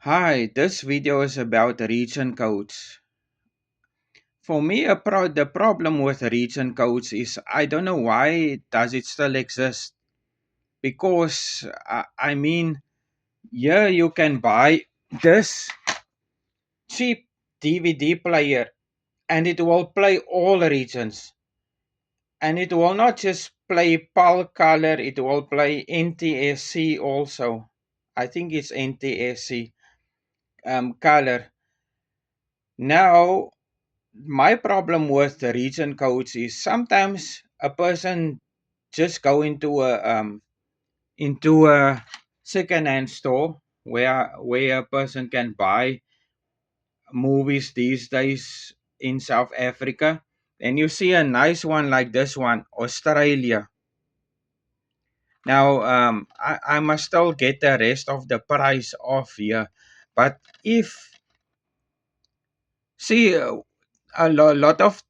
Hi, this video is about region codes. For me, the problem with region codes is I don't know why does it still exist. Because I mean, here you can buy this cheap DVD player, and it will play all regions, and it will not just play PAL color; it will play NTSC also. I think it's NTSC color. Now my problem with the region codes is sometimes a person just go into a second-hand store where a person can buy movies these days in South Africa, and you see a nice one like this one, Australia. Now, I must still get the rest of the price off here, but if see lot of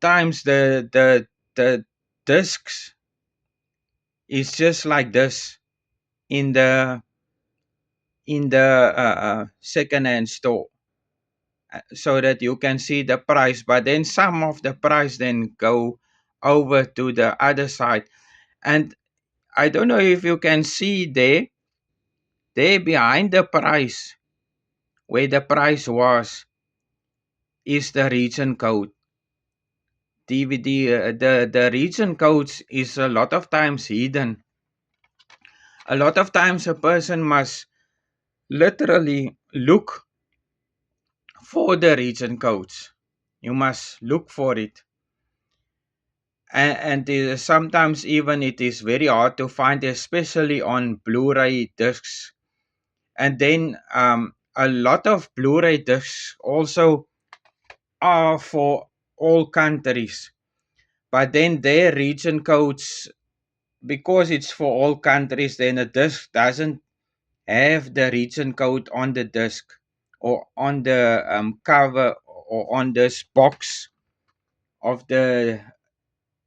times the discs is just like this in the second-hand store, so that you can see the price, but then some of the price then go over to the other side. And I don't know if you can see there behind the price, where the price was, is the region code. DVD, the region codes is a lot of times hidden. A lot of times a person must literally look for the region codes. You must look for it. And sometimes even it is very hard to find, especially on Blu-ray discs. And then a lot of Blu-ray discs also are for all countries. But then their region codes, because it's for all countries, then the disc doesn't have the region code on the disc, or on the cover, or on this box of the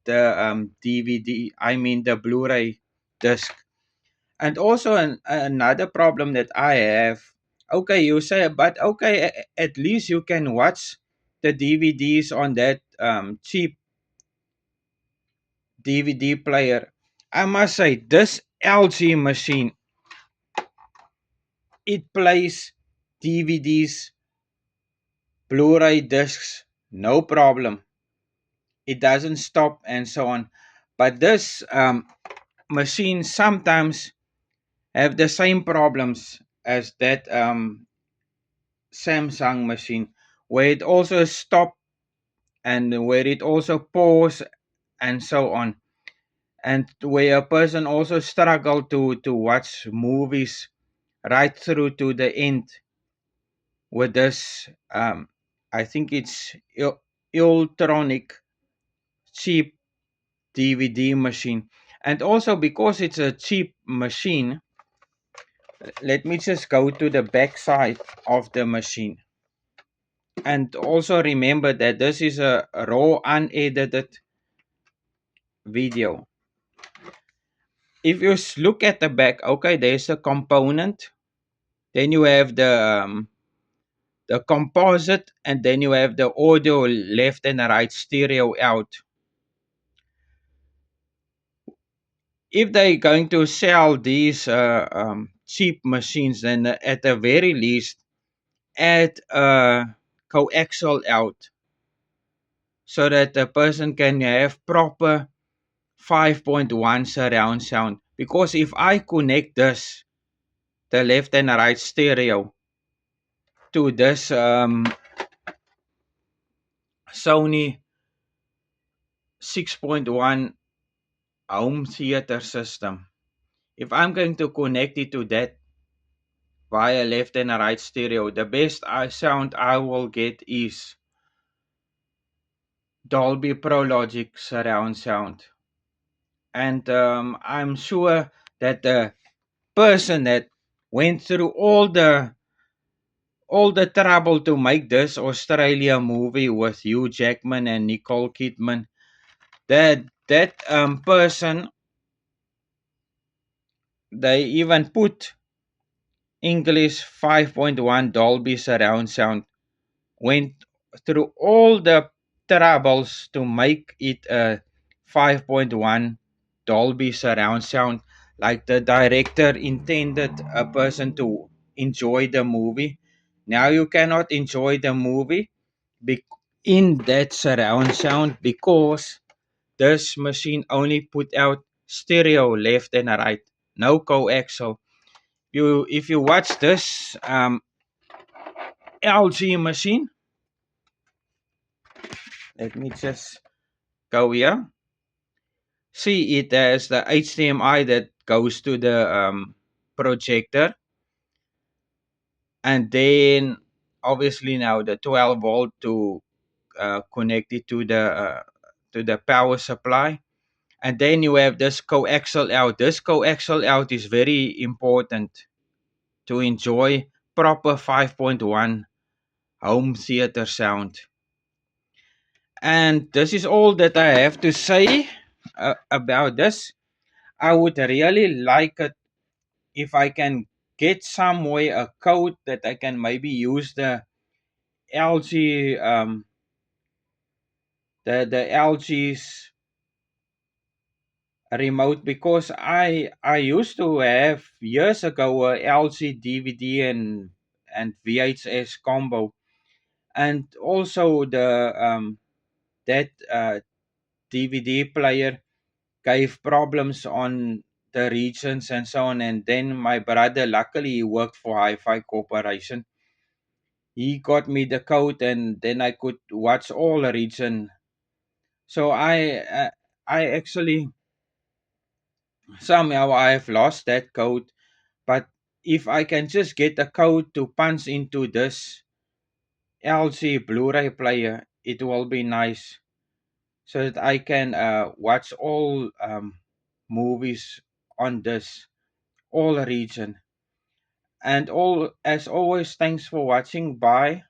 DVD. I mean the Blu-ray disc. And also another problem that I have. Okay, you say, but okay, at least you can watch the DVDs on that cheap DVD player. I must say, this LG machine, it plays DVDs, Blu-ray discs, no problem. It doesn't stop and so on. But this machine sometimes have the same problems as that Samsung machine, where it also stop, and where it also pause and so on, and where a person also struggle to watch movies right through to the end with this I think it's Ultronic cheap DVD machine. And also because it's a cheap machine, let me just go to the back side of the machine. And also remember that this is a raw unedited video. If you look at the back, okay, there's a component, then you have the composite, and then you have the audio left and right stereo out. If they're going to sell these cheap machines, then at the very least add a coaxial out, so that the person can have proper 5.1 surround sound. Because if I connect this, the left and right stereo, to this Sony 6.1 home theater system, if I'm going to connect it to that via left and right stereo, the best sound I will get is Dolby Pro Logic surround sound. And I'm sure that the person that went through all the trouble to make this Australia movie with Hugh Jackman and Nicole Kidman, that person, they even put English 5.1 Dolby surround sound went through all the troubles to make it a 5.1 Dolby surround sound, like the director intended a person to enjoy the movie. Now you cannot enjoy the movie bec- in that surround sound because this machine only put out stereo left and right, no coaxial. If you watch this LG machine, let me just go here. See, it has the HDMI that goes to the projector, and then obviously now the 12 volt to connect it to the power supply, and then you have this coaxial out. This coaxial out is very important to enjoy proper 5.1 home theater sound. And this is all that I have to say about this. I would really like it if I can get some way a code that I can maybe use the LG the LG's remote, because I used to have years ago a LG DVD and VHS combo, and also the that DVD player gave problems on the regions and so on. And then my brother, luckily he worked for Hi-Fi Corporation, he got me the code, and then I could watch all the region. So I actually somehow I have lost that code, but if I can just get a code to punch into this LG Blu-ray player, it will be nice so that I can watch all movies on this all region. And all as always, thanks for watching. Bye.